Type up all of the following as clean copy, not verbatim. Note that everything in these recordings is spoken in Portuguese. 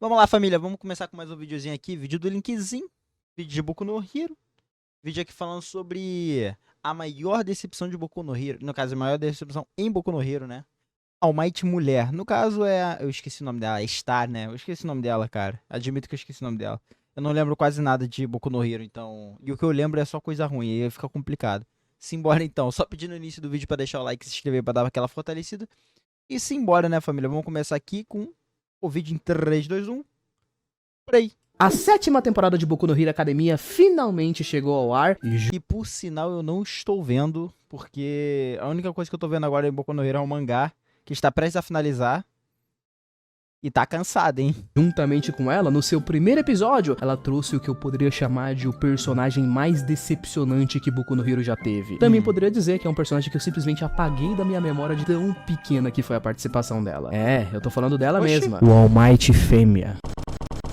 Vamos lá, família, vamos começar com mais um videozinho aqui, vídeo do Linkzinho, vídeo de Boku no Hero, vídeo aqui falando sobre a maior decepção de Boku no Hero, no caso, a maior decepção em Boku no Hero, né? All Might mulher, no caso eu esqueci o nome dela, é Star, né? Eu esqueci o nome dela, cara, admito que eu esqueci o nome dela. Eu não lembro quase nada de Boku no Hero, então, e o que eu lembro é só coisa ruim, aí fica complicado. Simbora então, só pedir no início do vídeo pra deixar o like e se inscrever pra dar aquela fortalecida. E simbora, né, família? Vamos começar aqui com o vídeo em 3, 2, 1. Por aí. A 7ª temporada de Boku no Hero Academia finalmente chegou ao ar. E por sinal eu não estou vendo, porque a única coisa que eu tô vendo agora em Boku no Hero é um mangá, que está prestes a finalizar. E tá cansado, hein? Juntamente com ela, no seu primeiro episódio, ela trouxe o que eu poderia chamar de o personagem mais decepcionante que Boku no Hero já teve. Também poderia dizer que é um personagem que eu simplesmente apaguei da minha memória de tão pequena que foi a participação dela. É, eu tô falando dela mesma. O All Might fêmea.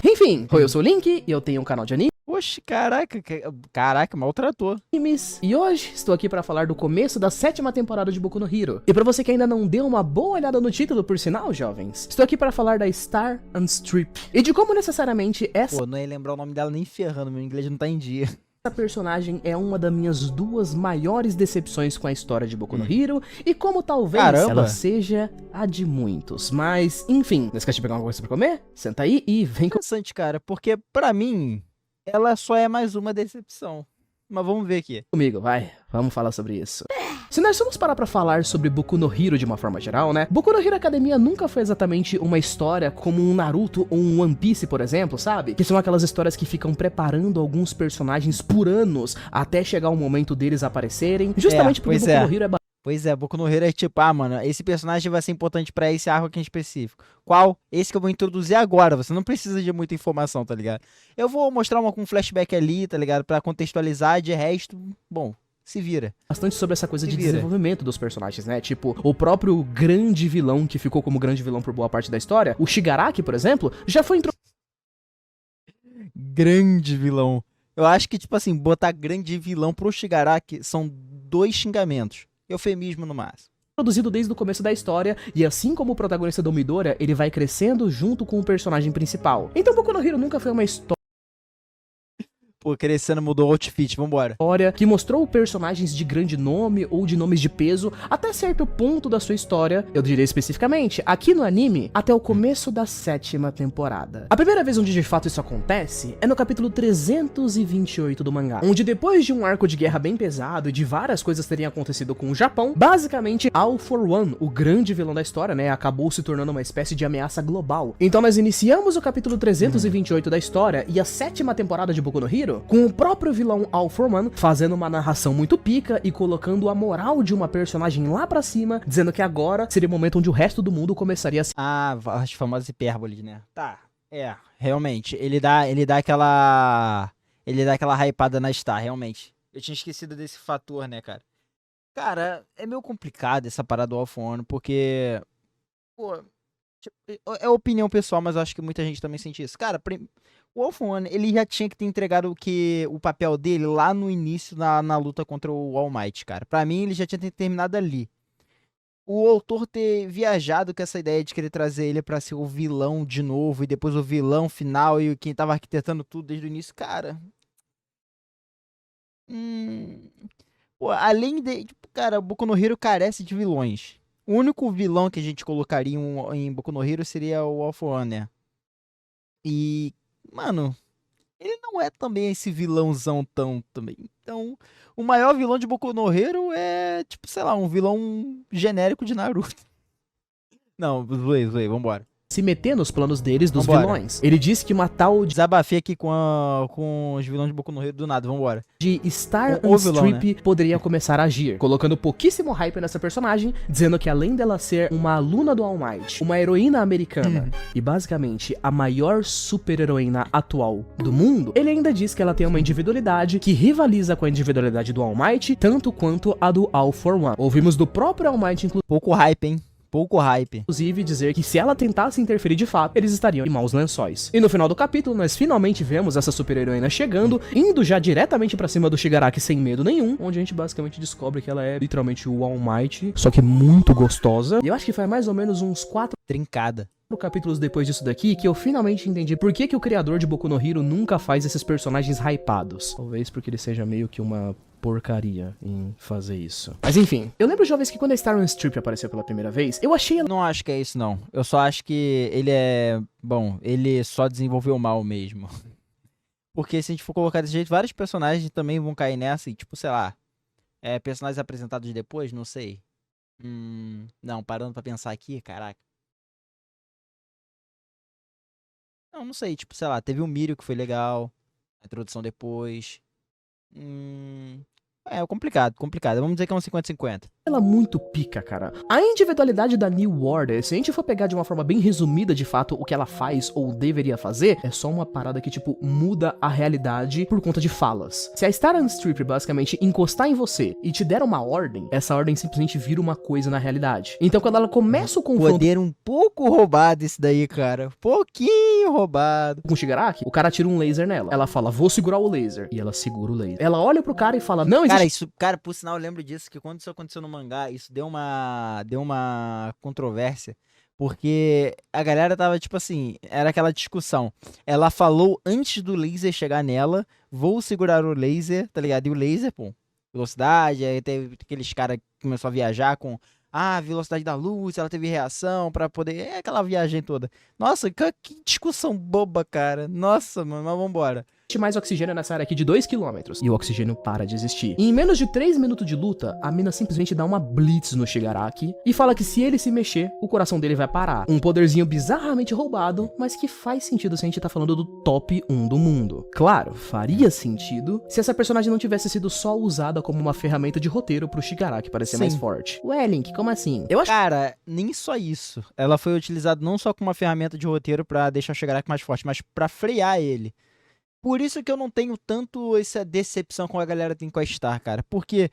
Enfim, eu sou o Link e eu tenho um canal de anime. Oxe, caraca, maltratou. E hoje estou aqui para falar do começo da 7ª temporada de Boku no Hero. E para você que ainda não deu uma boa olhada no título, por sinal, jovens, estou aqui para falar da Star and Strip e de como necessariamente essa... Pô, não ia lembrar o nome dela nem ferrando, meu inglês não tá em dia. Essa personagem é uma das minhas duas maiores decepções com a história de Boku no Hero e como talvez ela seja a de muitos. Mas, enfim, não esquece de pegar uma coisa pra comer? Senta aí e vem com... Interessante, cara, porque pra mim, ela só é mais uma decepção. Mas vamos ver aqui. Comigo, vai. Vamos falar sobre isso. Se nós formos parar pra falar sobre Boku no Hero de uma forma geral, né? Boku no Hero Academia nunca foi exatamente uma história como um Naruto ou um One Piece, por exemplo, sabe? Que são aquelas histórias que ficam preparando alguns personagens por anos até chegar o momento deles aparecerem. Justamente porque Boku no Hero é... Pois é, Boku no Hero é tipo, mano, esse personagem vai ser importante pra esse arco aqui em específico. Qual? Esse que eu vou introduzir agora, você não precisa de muita informação, tá ligado? Eu vou mostrar com um flashback ali, tá ligado? Pra contextualizar, de resto, bom, se vira. Bastante sobre essa coisa de desenvolvimento dos personagens, né? Tipo, o próprio grande vilão, que ficou como grande vilão por boa parte da história, o Shigaraki, por exemplo, já foi Grande vilão. Eu acho que, tipo assim, botar grande vilão pro Shigaraki são 2 xingamentos. Eufemismo no máximo. Produzido desde o começo da história, e assim como o protagonista do Midoriya, ele vai crescendo junto com o personagem principal. Então Boku no Hero nunca foi uma história... Pô, crescendo mudou o outfit, vambora. Que mostrou personagens de grande nome ou de nomes de peso até certo ponto da sua história, eu diria especificamente, aqui no anime, até o começo da 7ª temporada. A primeira vez onde de fato isso acontece é no capítulo 328 do mangá, onde depois de um arco de guerra bem pesado e de várias coisas terem acontecido com o Japão, basicamente All for One, o grande vilão da história, né, acabou se tornando uma espécie de ameaça global. Então nós iniciamos o capítulo 328 da história e a 7ª temporada de Boku no Hero com o próprio vilão All for One fazendo uma narração muito pica e colocando a moral de uma personagem lá pra cima, dizendo que agora seria o momento onde o resto do mundo começaria a se... as famosas hipérboles, né? Tá, realmente, ele dá aquela hypada na Star, realmente. Eu tinha esquecido desse fator, né, cara? Cara, é meio complicado essa parada do All for One, porque, pô, é opinião pessoal, mas eu acho que muita gente também sente isso. Cara, o All for One, ele já tinha que ter entregado o papel dele lá no início na luta contra o All Might, cara. Pra mim, ele já tinha terminado ali. O autor ter viajado com essa ideia de querer trazer ele pra ser o vilão de novo, e depois o vilão final, e quem tava arquitetando tudo desde o início, cara... Pô, além de... Tipo, cara, Boku no Hero carece de vilões. O único vilão que a gente colocaria em Boku no Hero seria o All for One, né? E... Mano, ele não é também esse vilãozão tão também. Então, o maior vilão de Boku no Hero é, tipo, sei lá, um vilão genérico de Naruto. Não, zoei, vambora. Se meter nos planos deles, dos vilões. Ele disse que uma tal... Desabafei aqui com os vilões de Boku no Hero do nada, vambora. De Star and Strip, né? Poderia começar a agir, colocando pouquíssimo hype nessa personagem, dizendo que além dela ser uma aluna do All Might, uma heroína americana, e basicamente a maior super-heroína atual do mundo, ele ainda diz que ela tem uma individualidade que rivaliza com a individualidade do All Might, tanto quanto a do All for One. Ouvimos do próprio All Might, inclusive... Pouco hype, hein? Pouco hype. Inclusive dizer que se ela tentasse interferir de fato, eles estariam em maus lençóis. E no final do capítulo, nós finalmente vemos essa super-heroína chegando, indo já diretamente pra cima do Shigaraki sem medo nenhum, onde a gente basicamente descobre que ela é literalmente o All Might, só que muito gostosa. E eu acho que faz mais ou menos uns 4... Trincada. capítulos depois disso daqui que eu finalmente entendi por que o criador de Boku no Hero nunca faz esses personagens hypados. Talvez porque ele seja meio que uma porcaria em fazer isso. Mas enfim, eu lembro, jovens, que quando a Star Strip apareceu pela primeira vez, eu achei ela... Não acho que é isso, não. Eu só acho que ele é... Bom, ele só desenvolveu mal mesmo. Porque se a gente for colocar desse jeito, vários personagens também vão cair nessa e, tipo, sei lá... personagens apresentados depois, não sei. Não, parando pra pensar aqui, caraca. Não sei, tipo, sei lá, teve o Mirio que foi legal, a introdução depois. Complicado. Vamos dizer que é um 50-50. ela muito pica, cara. A individualidade da New Order, se a gente for pegar de uma forma bem resumida, de fato, o que ela faz ou deveria fazer, é só uma parada que, tipo, muda a realidade por conta de falas. Se a Star Strip basicamente encostar em você e te der uma ordem, essa ordem simplesmente vira uma coisa na realidade. Então, quando ela começa o confronto... Poder um pouco roubado esse daí, cara. Pouquinho roubado. Com o Shigaraki, o cara tira um laser nela. Ela fala, vou segurar o laser. E ela segura o laser. Ela olha pro cara e fala, não existe... Cara, por sinal, eu lembro disso, que quando isso aconteceu no mangá, isso deu uma controvérsia, porque a galera tava, tipo assim, era aquela discussão. Ela falou antes do laser chegar nela, vou segurar o laser, tá ligado? E o laser, pô, velocidade, aí teve aqueles caras que começou a viajar com, velocidade da luz, ela teve reação pra poder, aquela viagem toda. Nossa, que discussão boba, cara. Nossa, mano, mas vambora. mais oxigênio nessa área aqui de 2 km. E o oxigênio para de existir. E em menos de 3 minutos de luta, a mina simplesmente dá uma blitz no Shigaraki e fala que se ele se mexer, o coração dele vai parar. Um poderzinho bizarramente roubado, mas que faz sentido se a gente tá falando do top 1 do mundo. Claro, faria sentido se essa personagem não tivesse sido só usada como uma ferramenta de roteiro pro Shigaraki parecer mais forte. Ué, Link, como assim? Eu acho... Cara, nem só isso. Ela foi utilizada não só como uma ferramenta de roteiro pra deixar o Shigaraki mais forte, mas pra frear ele. Por isso que eu não tenho tanto essa decepção com a galera tem com a Star, cara. Porque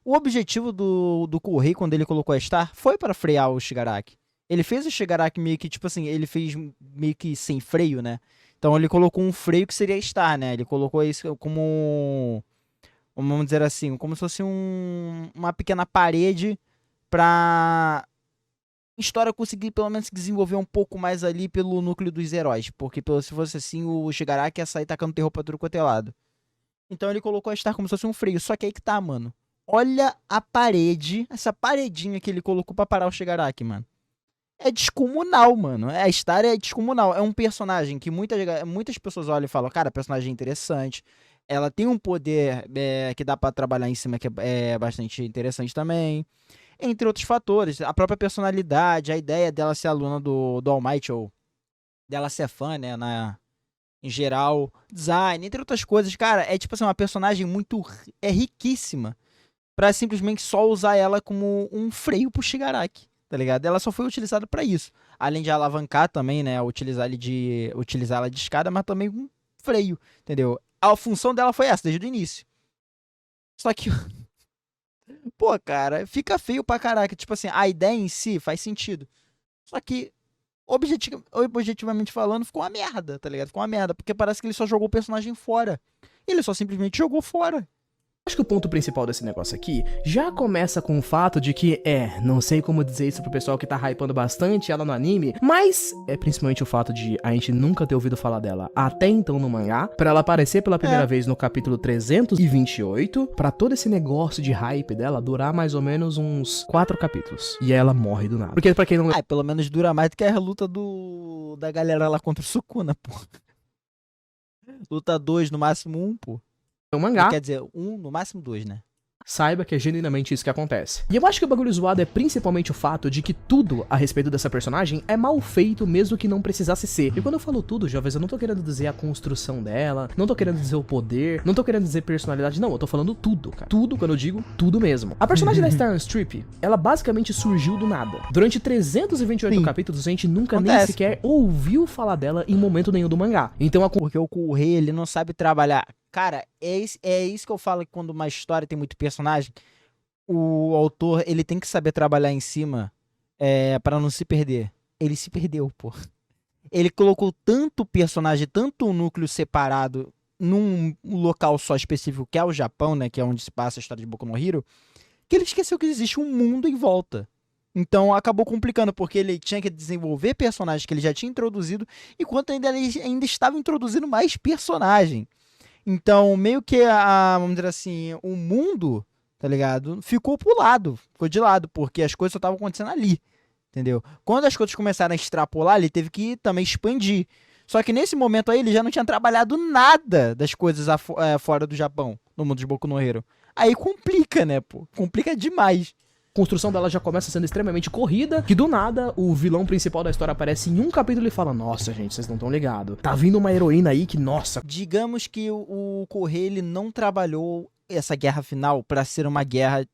o objetivo do Kurei, quando ele colocou a Star, foi pra frear o Shigaraki. Ele fez o Shigaraki meio que, tipo assim, ele fez meio que sem freio, né? Então ele colocou um freio que seria a Star, né? Ele colocou isso como, vamos dizer assim, como se fosse uma pequena parede pra... história conseguir pelo menos se desenvolver um pouco mais ali pelo núcleo dos heróis, porque se fosse assim, o Shigaraki ia sair tacando terror pra tudo quanto é lado. Então ele colocou a Star como se fosse um freio, só que aí que tá, mano. Olha a parede, essa paredinha que ele colocou pra parar o Shigaraki, mano. É descomunal, mano. A Star é descomunal. É um personagem que muitas pessoas olham e falam, cara, personagem interessante. Ela tem um poder que dá pra trabalhar em cima que é bastante interessante também. Entre outros fatores, a própria personalidade, a ideia dela ser aluna do All Might, ou dela ser fã, né, em geral, design, entre outras coisas, cara, é tipo assim, uma personagem riquíssima, pra simplesmente só usar ela como um freio pro Shigaraki, tá ligado? Ela só foi utilizada pra isso, além de alavancar também, né, utilizar ela de escada, mas também um freio, entendeu? A função dela foi essa, desde o início. Só que... Pô, cara, fica feio pra caraca. Tipo assim, a ideia em si faz sentido. Só que, objetivamente falando, ficou uma merda, tá ligado? Ficou uma merda, porque parece que ele só jogou o personagem fora. Ele só simplesmente jogou fora. Acho que o ponto principal desse negócio aqui já começa com o fato de que, não sei como dizer isso pro pessoal que tá hypando bastante ela no anime, mas é principalmente o fato de a gente nunca ter ouvido falar dela até então no mangá, pra ela aparecer pela primeira vez no capítulo 328, pra todo esse negócio de hype dela durar mais ou menos uns 4 capítulos. E ela morre do nada. Porque pra quem não... pelo menos dura mais do que a luta da galera lá contra o Sukuna, pô. Luta 2, no máximo 1, pô. O mangá. Quer dizer, 1, no máximo 2, né? Saiba que é genuinamente isso que acontece. E eu acho que o bagulho zoado é principalmente o fato de que tudo a respeito dessa personagem é mal feito mesmo que não precisasse ser. E quando eu falo tudo, jovens, eu não tô querendo dizer a construção dela, não tô querendo dizer o poder, não tô querendo dizer personalidade, não, eu tô falando tudo, cara. Tudo, quando eu digo, tudo mesmo. A personagem da Star Strip, ela basicamente surgiu do nada. Durante 328 capítulos, a gente nunca nem sequer ouviu falar dela em momento nenhum do mangá. Então, porque o Kurei, ele não sabe trabalhar. Cara, é isso que eu falo, que quando uma história tem muito personagem, o autor, ele tem que saber trabalhar em cima pra não se perder. Ele se perdeu, pô. Ele colocou tanto personagem, tanto núcleo separado num local só específico, que é o Japão, né, que é onde se passa a história de Boku no Hero, que ele esqueceu que existe um mundo em volta. Então acabou complicando, porque ele tinha que desenvolver personagens que ele já tinha introduzido, enquanto ele ainda estava introduzindo mais personagem. Então, meio que vamos dizer assim, o mundo, tá ligado? Ficou de lado, porque as coisas só estavam acontecendo ali, entendeu? Quando as coisas começaram a extrapolar, ele teve que também expandir. Só que nesse momento aí, ele já não tinha trabalhado nada das coisas fora do Japão, no mundo de Boku no Hero. Aí complica, né, pô? Complica demais. A construção dela já começa sendo extremamente corrida, que do nada o vilão principal da história aparece em um capítulo e fala: nossa, gente, vocês não estão ligados. Tá vindo uma heroína aí que, nossa. Digamos que o Correia, ele não trabalhou essa guerra final pra ser uma guerra,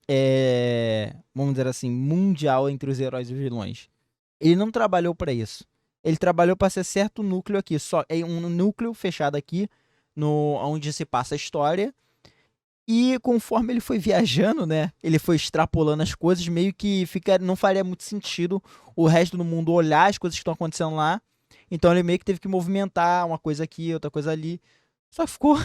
vamos dizer assim, mundial entre os heróis e os vilões. Ele não trabalhou pra isso. Ele trabalhou pra ser certo núcleo aqui, só é um núcleo fechado aqui, onde se passa a história. E conforme ele foi viajando, né, ele foi extrapolando as coisas, meio que não faria muito sentido o resto do mundo olhar as coisas que estão acontecendo lá. Então ele meio que teve que movimentar uma coisa aqui, outra coisa ali. Só que ficou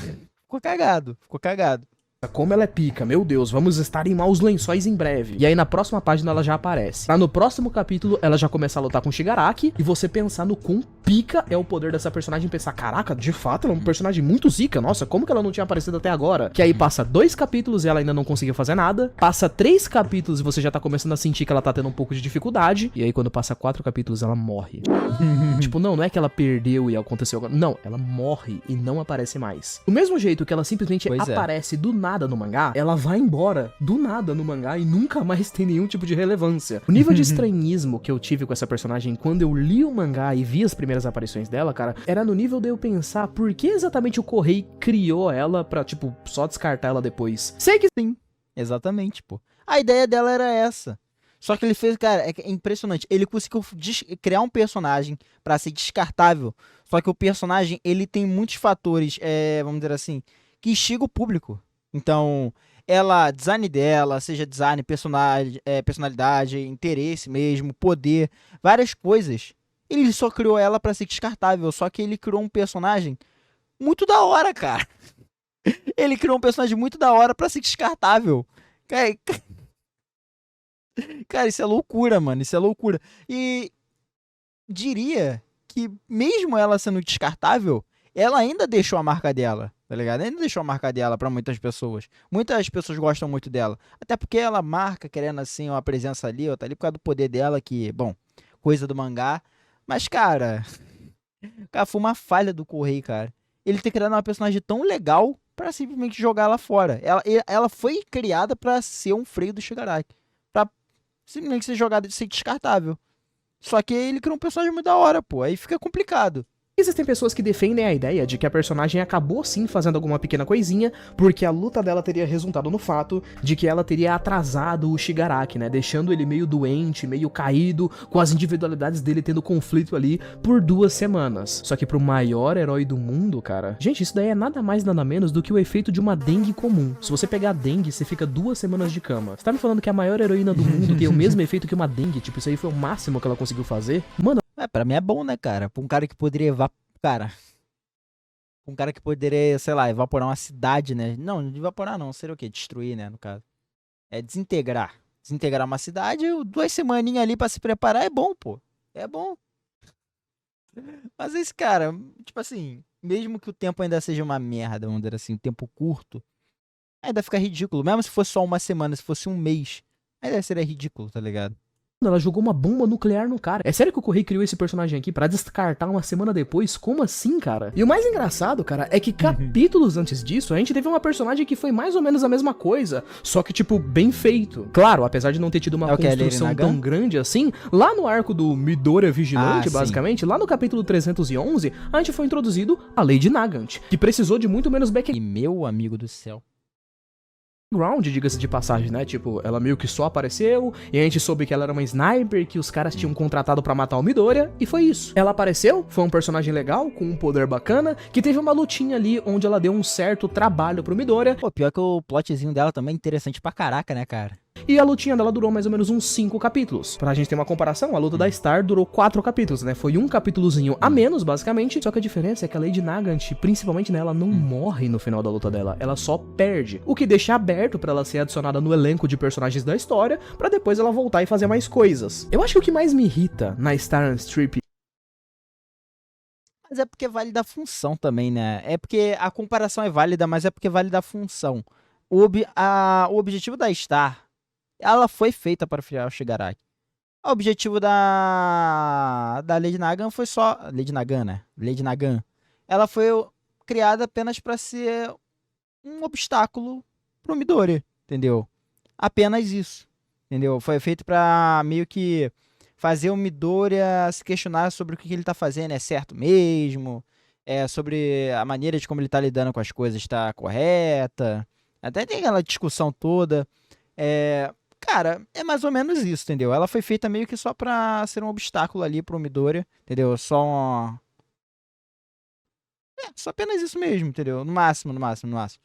cagado, ficou cagado. Como ela é pica, meu Deus, vamos estar em maus lençóis em breve. E aí na próxima página ela já aparece. Lá no próximo capítulo ela já começa a lutar com o Shigaraki e você pensar no quão pica é o poder dessa personagem e pensar: caraca, de fato ela é um personagem muito zica, nossa, como que ela não tinha aparecido até agora? Que aí passa 2 capítulos e ela ainda não conseguiu fazer nada, passa 3 capítulos e você já tá começando a sentir que ela tá tendo um pouco de dificuldade, e aí quando passa 4 capítulos ela morre. Tipo, não é que ela perdeu e aconteceu agora, não, ela morre e não aparece mais. Do mesmo jeito que ela simplesmente aparece do nada no mangá, ela vai embora do nada no mangá e nunca mais tem nenhum tipo de relevância. O nível de estranhismo que eu tive com essa personagem quando eu li o mangá e vi as primeiras aparições dela, cara, era no nível de eu pensar por que exatamente o Correio criou ela pra, tipo, só descartar ela depois. Sei que sim, exatamente, pô. A ideia dela era essa. Só que ele fez, cara, é impressionante. Ele conseguiu criar um personagem pra ser descartável. Só que o personagem, ele tem muitos fatores, vamos dizer assim, que instigam o público. Então, design dela, seja design, personalidade, interesse mesmo, poder, várias coisas. Ele só criou ela pra ser descartável, só que ele criou um personagem muito da hora, cara. Ele criou um personagem muito da hora pra ser descartável. Cara, isso é loucura, mano, isso é loucura. E diria que mesmo ela sendo descartável, ela ainda deixou a marca dela, tá ligado? Ainda deixou a marca dela pra muitas pessoas. Muitas pessoas gostam muito dela. Até porque ela marca, querendo assim, uma presença ali, outra ali, por causa do poder dela, que, bom, coisa do mangá. Mas, cara, foi uma falha do Correio, cara. Ele ter criado uma personagem tão legal pra simplesmente jogar ela fora. Ela foi criada pra ser um freio do Shigaraki. Pra simplesmente ser jogada de ser descartável. Só que ele criou um personagem muito da hora, pô. Aí fica complicado. Existem pessoas que defendem a ideia de que a personagem acabou sim fazendo alguma pequena coisinha, porque a luta dela teria resultado no fato de que ela teria atrasado o Shigaraki, né, deixando ele meio doente, meio caído, com as individualidades dele tendo conflito ali por 2 semanas. Só que pro maior herói do mundo, cara, gente, isso daí é nada mais nada menos do que o efeito de uma dengue comum. Se você pegar a dengue, você fica 2 semanas de cama. Você tá me falando que a maior heroína do mundo tem o mesmo efeito que uma dengue? Tipo, isso aí foi o máximo que ela conseguiu fazer? Mano, pra mim é bom, né, cara? Pra um cara que poderia sei lá, evaporar uma cidade, né? Não evaporar não, seria o quê? Destruir, né, no caso. É desintegrar. Desintegrar uma cidade, 2 semaninhas ali pra se preparar é bom, pô. É bom. Mas esse cara, tipo assim, mesmo que o tempo ainda seja uma merda, vamos dizer assim, um tempo curto, ainda fica ridículo. Mesmo se fosse só 1 semana, se fosse 1 mês, ainda seria ridículo, tá ligado? ela jogou uma bomba nuclear no cara. É sério que o Correio criou esse personagem aqui pra descartar 1 semana depois? Como assim, cara? E o mais engraçado, cara, é que capítulos antes disso, a gente teve uma personagem que foi mais ou menos a mesma coisa, só que, tipo, bem feito. Claro, apesar de não ter tido uma construção tão grande assim, lá no arco do Midoriya Vigilante, basicamente, lá no capítulo 311, a gente foi introduzido a Lady Nagant, que precisou de muito menos background. E meu amigo do céu. Diga-se de passagem, né? Tipo, ela meio que só apareceu, e a gente soube que ela era uma sniper, que os caras tinham contratado pra matar o Midoriya, e foi isso. Ela apareceu, foi um personagem legal, com um poder bacana, que teve uma lutinha ali, onde ela deu um certo trabalho pro Midoriya. Pô, pior que o plotzinho dela também é interessante pra caraca, né, cara? E a lutinha dela durou mais ou menos uns 5 capítulos. Pra gente ter uma comparação, a luta da Star durou 4 capítulos, né? Foi um capítulozinho a menos, basicamente. Só que a diferença é que a Lady Nagant, principalmente nela, ela não morre no final da luta dela. Ela só perde. O que deixa aberto pra ela ser adicionada no elenco de personagens da história, pra depois ela voltar e fazer mais coisas. Eu acho que o que mais me irrita na Star Strip... Mas é porque vale da função também, né? É porque a comparação é válida, mas é porque vale da função. O objetivo da Star, ela foi feita para criar o Shigaraki. O objetivo da Lady Nagan foi só... Lady Nagan, né? Lady Nagan. Ela foi criada apenas para ser um obstáculo pro Midori, entendeu? Apenas isso, entendeu? Foi feito para meio que fazer o Midori se questionar sobre o que ele tá fazendo, é certo mesmo, sobre a maneira de como ele tá lidando com as coisas está correta. Até tem aquela discussão toda. Cara, é mais ou menos isso, entendeu? Ela foi feita meio que só pra ser um obstáculo ali pro Midori, entendeu? Só apenas isso mesmo, entendeu? No máximo, no máximo, no máximo.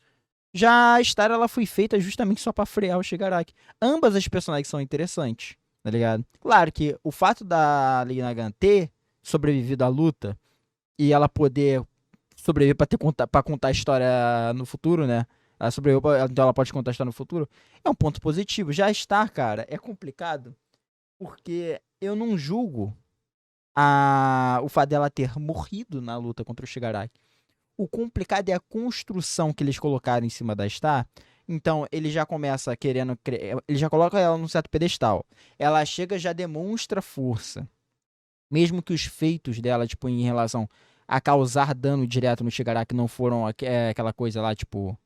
Já a Star, ela foi feita justamente só pra frear o Shigaraki. Ambas as personagens são interessantes, tá ligado? Claro que o fato da Lady Nagan ter sobrevivido à luta e ela poder sobreviver pra contar a história no futuro, né? Ela sobreviveu, então ela pode contar a história no futuro. É um ponto positivo. Já a Star, cara, é complicado porque eu não julgo o fato dela ter morrido na luta contra o Shigaraki. O complicado é a construção que eles colocaram em cima da Star. Então, ele já começa querendo... Ele já coloca ela num certo pedestal. Ela chega, já demonstra força. Mesmo que os feitos dela, tipo, em relação a causar dano direto no Shigaraki não foram aquela coisa lá, tipo...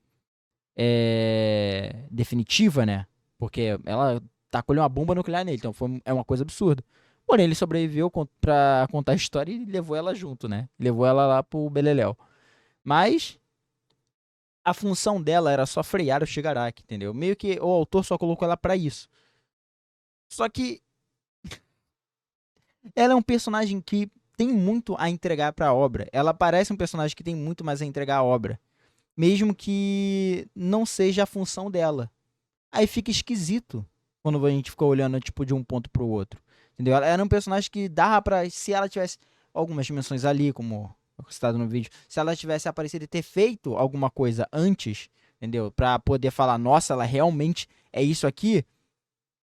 definitiva, né? Porque ela tacou uma bomba nuclear nele. Então, é uma coisa absurda. Porém, ele sobreviveu pra contar a história e levou ela junto, né? Levou ela lá pro Beleléu. Mas a função dela era só frear o Shigaraki, entendeu? Meio que o autor só colocou ela pra isso. Só que ela é um personagem que tem muito a entregar pra obra. Ela parece um personagem que tem muito mais a entregar à obra. Mesmo que não seja a função dela. Aí fica esquisito quando a gente fica olhando tipo de um ponto pro outro. Entendeu? Ela era um personagem que dava pra... Se ela tivesse algumas dimensões ali, como... citado no vídeo, se ela tivesse aparecido e ter feito alguma coisa antes, entendeu? Pra poder falar, nossa, ela realmente é isso aqui,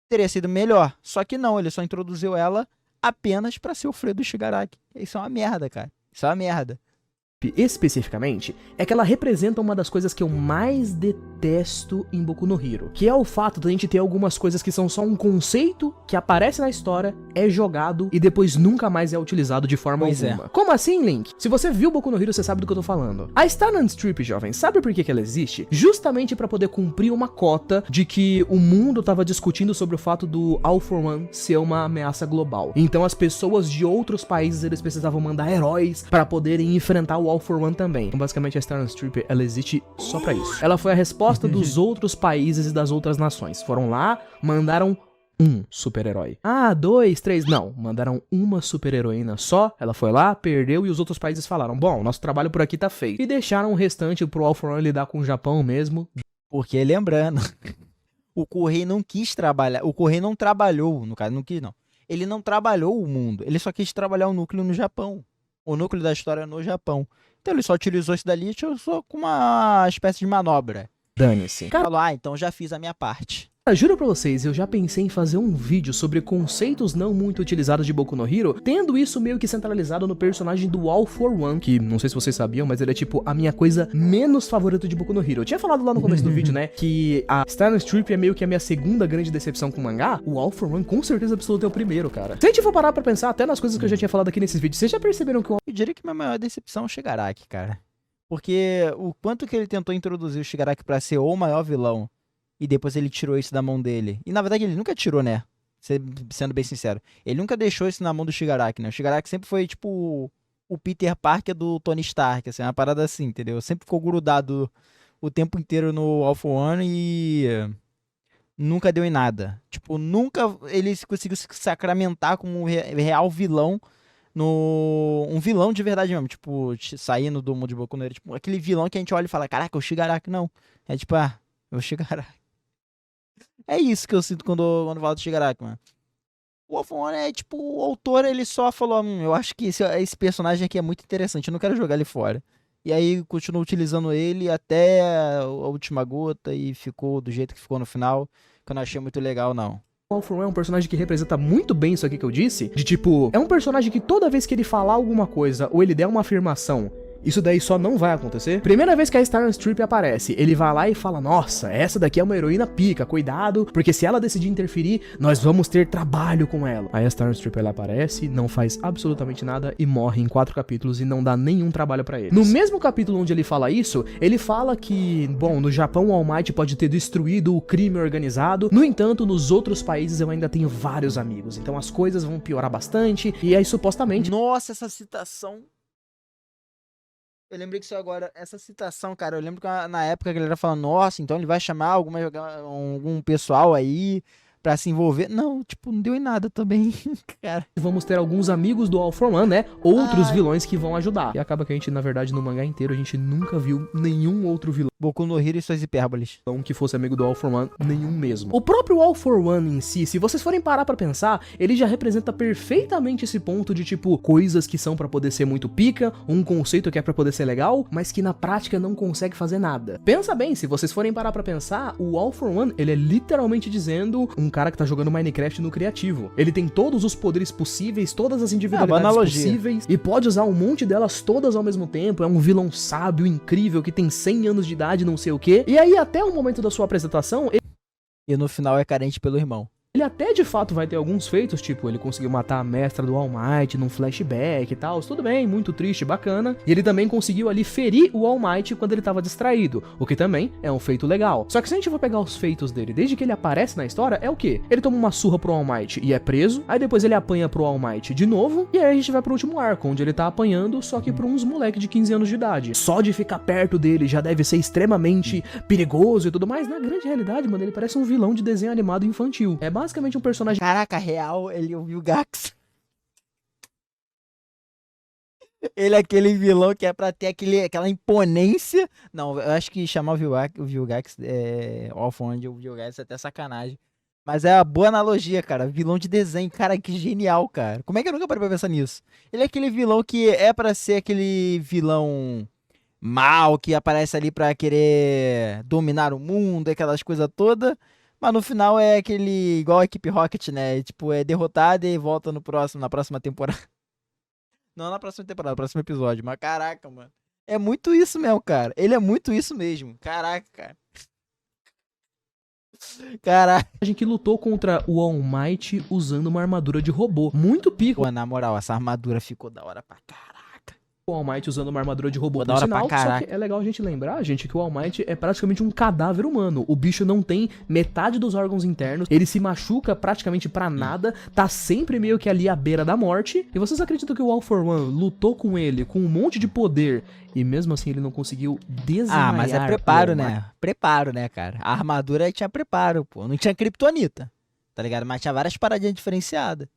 teria sido melhor. Só que não, ele só introduziu ela apenas pra ser o Freio do Shigaraki. Isso é uma merda, cara. Isso é uma merda. Especificamente, é que ela representa uma das coisas que eu mais detesto em Boku no Hero, que é o fato de a gente ter algumas coisas que são só um conceito que aparece na história, é jogado e depois nunca mais é utilizado de forma alguma. Como assim, Link? Se você viu Boku no Hero, você sabe do que eu tô falando. A Star Strip, jovem, sabe por que ela existe? Justamente pra poder cumprir uma cota de que o mundo tava discutindo sobre o fato do All for One ser uma ameaça global. Então as pessoas de outros países, eles precisavam mandar heróis pra poderem enfrentar o All for One também. Então, basicamente, a Star Strip, ela existe só pra isso. Ela foi a resposta dos outros países e das outras nações. Foram lá, mandaram um super-herói. 2, 3, não. Mandaram uma super-heroína só, ela foi lá, perdeu e os outros países falaram, bom, nosso trabalho por aqui tá feito. E deixaram o restante pro All for One lidar com o Japão mesmo. Porque, lembrando, o Correio não quis trabalhar, o Correio não trabalhou, no caso, não quis não. Ele não trabalhou o mundo, ele só quis trabalhar o núcleo no Japão. O núcleo da história no Japão. Então ele só utilizou isso dali só com uma espécie de manobra. Dane-se. Falou, então já fiz a minha parte. Juro pra vocês, eu já pensei em fazer um vídeo sobre conceitos não muito utilizados de Boku no Hero, tendo isso meio que centralizado no personagem do All for One, que não sei se vocês sabiam, mas ele é tipo a minha coisa menos favorita de Boku no Hero. Eu tinha falado lá no começo do vídeo, né, que a Star Strip é meio que a minha segunda grande decepção com o mangá. O All for One com certeza absoluta é o primeiro, cara. Se a gente for parar pra pensar até nas coisas que eu já tinha falado aqui nesses vídeos, vocês já perceberam que Eu diria que minha maior decepção é o Shigaraki, cara. Porque o quanto que ele tentou introduzir o Shigaraki pra ser o maior vilão, e depois ele tirou isso da mão dele. E na verdade ele nunca tirou, né? Sendo bem sincero. Ele nunca deixou isso na mão do Shigaraki, né? O Shigaraki sempre foi tipo o Peter Parker do Tony Stark, assim, uma parada assim, entendeu? Sempre ficou grudado o tempo inteiro no All for One e nunca deu em nada. Tipo, nunca ele conseguiu se sacramentar como um real vilão. Um vilão de verdade mesmo, tipo, saindo do mundo de Boku no Hero, tipo, aquele vilão que a gente olha e fala, caraca, o Shigaraki não. É tipo, o Shigaraki. É isso que eu sinto quando falo do Shigaraki, mano. O All For One é tipo, o autor ele só falou, eu acho que esse personagem aqui é muito interessante, eu não quero jogar ele fora. E aí continuou utilizando ele até a última gota e ficou do jeito que ficou no final, que eu não achei muito legal, não. O All For One é um personagem que representa muito bem isso aqui que eu disse, de tipo, é um personagem que toda vez que ele falar alguma coisa ou ele der uma afirmação, isso daí só não vai acontecer. Primeira vez que a Stars Strip aparece, ele vai lá e fala, nossa, essa daqui é uma heroína pica, cuidado, porque se ela decidir interferir, nós vamos ter trabalho com ela. Aí a Stars Strip ela aparece, não faz absolutamente nada e morre em 4 capítulos e não dá nenhum trabalho pra eles. No mesmo capítulo onde ele fala isso, ele fala que, bom, no Japão o All Might pode ter destruído o crime organizado, no entanto, nos outros países eu ainda tenho vários amigos, então as coisas vão piorar bastante, e aí supostamente... Nossa, essa citação... Eu lembrei que isso agora, essa citação, cara, eu lembro que na época a galera falando, nossa, então ele vai chamar algum pessoal aí pra se envolver. Não, tipo, não deu em nada também, cara. Vamos ter alguns amigos do All For One, né? Outros vilões que vão ajudar. E acaba que a gente, na verdade, no mangá inteiro, a gente nunca viu nenhum outro vilão Boku no Hero e suas hipérboles. que fosse amigo do All For One, nenhum mesmo. O próprio All For One em si, se vocês forem parar pra pensar, ele já representa perfeitamente esse ponto de, tipo, coisas que são pra poder ser muito pica, um conceito que é pra poder ser legal, mas que na prática não consegue fazer nada. Pensa bem, se vocês forem parar pra pensar, o All For One, ele é literalmente dizendo um cara que tá jogando Minecraft no criativo. Ele tem todos os poderes possíveis, todas as individualidades possíveis, e pode usar um monte delas todas ao mesmo tempo, é um vilão sábio, incrível, que tem 100 anos de idade, não sei o que. E aí, até o momento da sua apresentação, e no final é carente pelo irmão. Ele até de fato vai ter alguns feitos, tipo, ele conseguiu matar a mestra do All Might num flashback e tal, tudo bem, muito triste, bacana. E ele também conseguiu ali ferir o All Might quando ele tava distraído, o que também é um feito legal. Só que se a gente for pegar os feitos dele, desde que ele aparece na história, é o quê? Ele toma uma surra pro All Might e é preso, aí depois ele apanha pro All Might de novo, e aí a gente vai pro último arco, onde ele tá apanhando, só que pra uns moleque de 15 anos de idade. Só de ficar perto dele já deve ser extremamente perigoso e tudo mais. Na grande realidade, mano, ele parece um vilão de desenho animado infantil. É basicamente um personagem... Caraca, real, ele ouviu o Gax. Ele é aquele vilão que é pra ter aquela imponência. Não, eu acho que chamar o Vilgax All For One de Vilgax é até sacanagem. Mas é uma boa analogia, cara. Vilão de desenho, cara, que genial, cara. Como é que eu nunca parei pra pensar nisso? Ele é aquele vilão que é pra ser aquele vilão mal, que aparece ali pra querer dominar o mundo, aquelas coisas todas. Mas no final é aquele, igual a equipe Rocket, né? Tipo, é derrotado e volta na próxima temporada. Não na próxima temporada, no próximo episódio. Mas caraca, mano. É muito isso mesmo, cara. Ele é muito isso mesmo. Caraca, cara. Caraca. A gente que lutou contra o All Might usando uma armadura de robô. Muito pico. Pô, na moral, essa armadura ficou da hora pra caraca. O All Might usando uma armadura de robô, da hora pra só caraca. que é legal a gente lembrar, gente, que o All Might é praticamente um cadáver humano. O bicho não tem metade dos órgãos internos, ele se machuca praticamente pra nada, tá sempre meio que ali à beira da morte. E vocês acreditam que o All For One lutou com ele, com um monte de poder, e mesmo assim ele não conseguiu desmaiar? Ah, mas é preparo, né? Preparo, né, cara? A armadura tinha preparo, pô. Não tinha kryptonita, tá ligado? Mas tinha várias paradinhas diferenciadas.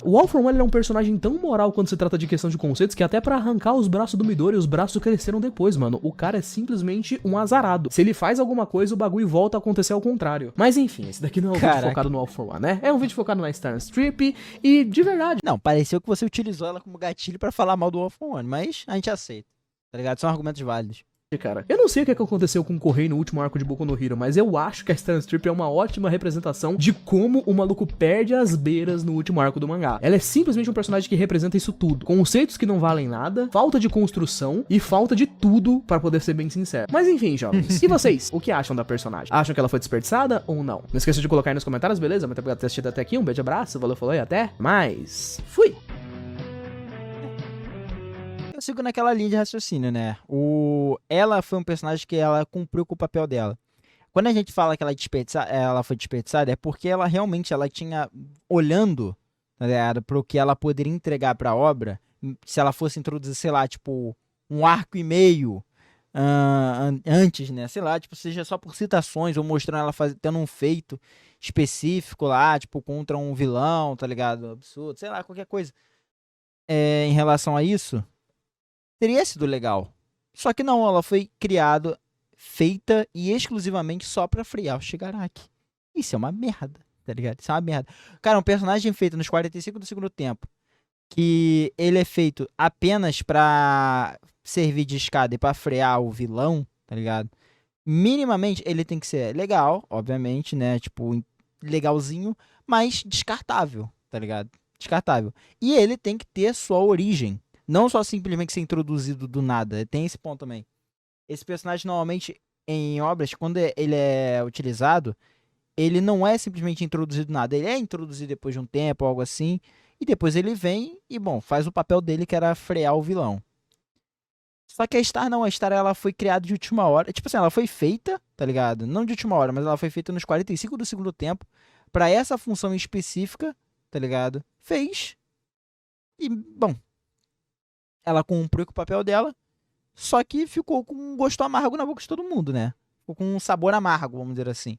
O All For One é um personagem tão moral quando se trata de questão de conceitos que até pra arrancar os braços do Midori, os braços cresceram depois, mano. O cara é simplesmente um azarado. Se ele faz alguma coisa, o bagulho volta a acontecer ao contrário. Mas enfim, esse daqui não é um vídeo focado no All For One, né? É um vídeo focado na Stars Strip e, de verdade... Não, pareceu que você utilizou ela como gatilho pra falar mal do All For One, mas a gente aceita, tá ligado? São argumentos válidos. Cara, eu não sei o que aconteceu com o Correio no último arco de Boku no Hero, mas eu acho que a Stars Strip é uma ótima representação de como o maluco perde as beiras no último arco do mangá. Ela é simplesmente um personagem que representa isso tudo. Conceitos que não valem nada, falta de construção e falta de tudo, pra poder ser bem sincero. Mas enfim, jovens, e vocês? O que acham da personagem? Acham que ela foi desperdiçada ou não? Não esqueça de colocar aí nos comentários, beleza? Muito obrigado por ter assistido até aqui, um beijo, abraço, valeu, falou e até mais. Fui! Eu sigo naquela linha de raciocínio, né? Ela foi um personagem que ela cumpriu com o papel dela. Quando a gente fala que ela foi desperdiçada, é porque ela realmente tinha, olhando, tá ligado, pro que ela poderia entregar pra obra, se ela fosse introduzir, sei lá, tipo, um arco e meio antes, né? Sei lá, tipo, seja só por citações ou mostrando ela tendo um feito específico lá, tipo, contra um vilão, tá ligado? Absurdo, sei lá, qualquer coisa. Em relação a isso, teria sido legal. Só que não, ela foi feita e exclusivamente só pra friar o Shigaraki. Isso é uma merda, tá ligado? Isso é uma merda. Cara, um personagem feito nos 45 do segundo tempo, que ele é feito apenas pra servir de escada e pra frear o vilão, tá ligado? Minimamente ele tem que ser legal, obviamente, né? Tipo, legalzinho, mas descartável, tá ligado? Descartável. E ele tem que ter sua origem. Não só simplesmente ser introduzido do nada. Tem esse ponto também. Esse personagem, normalmente, em obras, quando ele é utilizado, ele não é simplesmente introduzido do nada. Ele é introduzido depois de um tempo, algo assim. E depois ele vem e, bom, faz o papel dele que era frear o vilão. Só que a Star não, a Star ela foi criada de última hora. Tipo assim, ela foi feita, tá ligado? Não de última hora, mas ela foi feita nos 45 do segundo tempo pra essa função específica, tá ligado? Fez. E, bom, ela cumpriu com o papel dela, só que ficou com um gosto amargo na boca de todo mundo, né? Ficou com um sabor amargo, vamos dizer assim.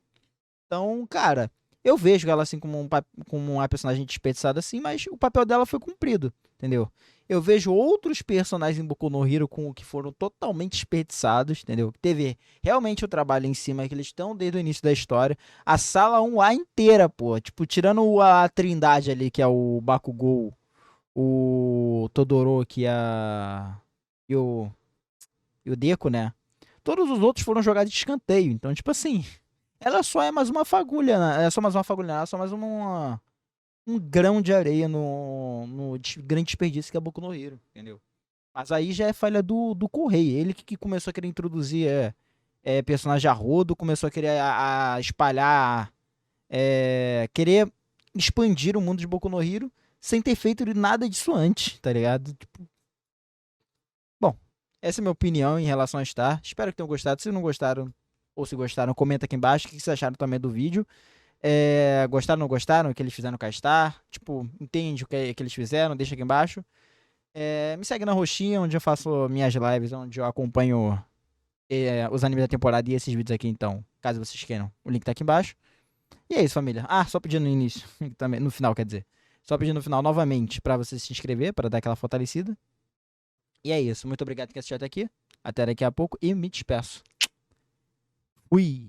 Então, cara, eu vejo ela assim como uma personagem desperdiçada assim, mas o papel dela foi cumprido, entendeu? Eu vejo outros personagens em Boku no Hero que foram totalmente desperdiçados, entendeu? Teve realmente o trabalho em cima que eles estão desde o início da história. A sala 1A inteira, pô. Tipo, tirando a trindade ali, que é o Bakugou, o Todoroki e o Deku, né? Todos os outros foram jogados de escanteio. Então, tipo assim, ela só é mais uma fagulha, né? É só mais uma fagulha, ela é só mais um grão de areia no grande desperdício que é Boku no Hero, entendeu? Mas aí já é falha do Correio. Ele que começou a querer introduzir personagem a rodo, começou a querer a espalhar, querer expandir o mundo de Boku no Hero sem ter feito nada disso antes, tá ligado? Tipo, bom, essa é a minha opinião em relação a Star. Espero que tenham gostado. Se não gostaram, ou se gostaram, comenta aqui embaixo o que vocês acharam também do vídeo. Gostaram ou não gostaram? O que eles fizeram com a Star? Tipo, entende o que eles fizeram? Deixa aqui embaixo. Me segue na Roxinha, onde eu faço minhas lives, onde eu acompanho os animes da temporada e esses vídeos aqui, então, caso vocês queiram. O link tá aqui embaixo. E é isso, família. Ah, só pedindo no início, também, no final, quer dizer. Só pedindo no final, novamente, pra você se inscrever, pra dar aquela fortalecida. E é isso. Muito obrigado por assistir até aqui. Até daqui a pouco e me despeço. Fui!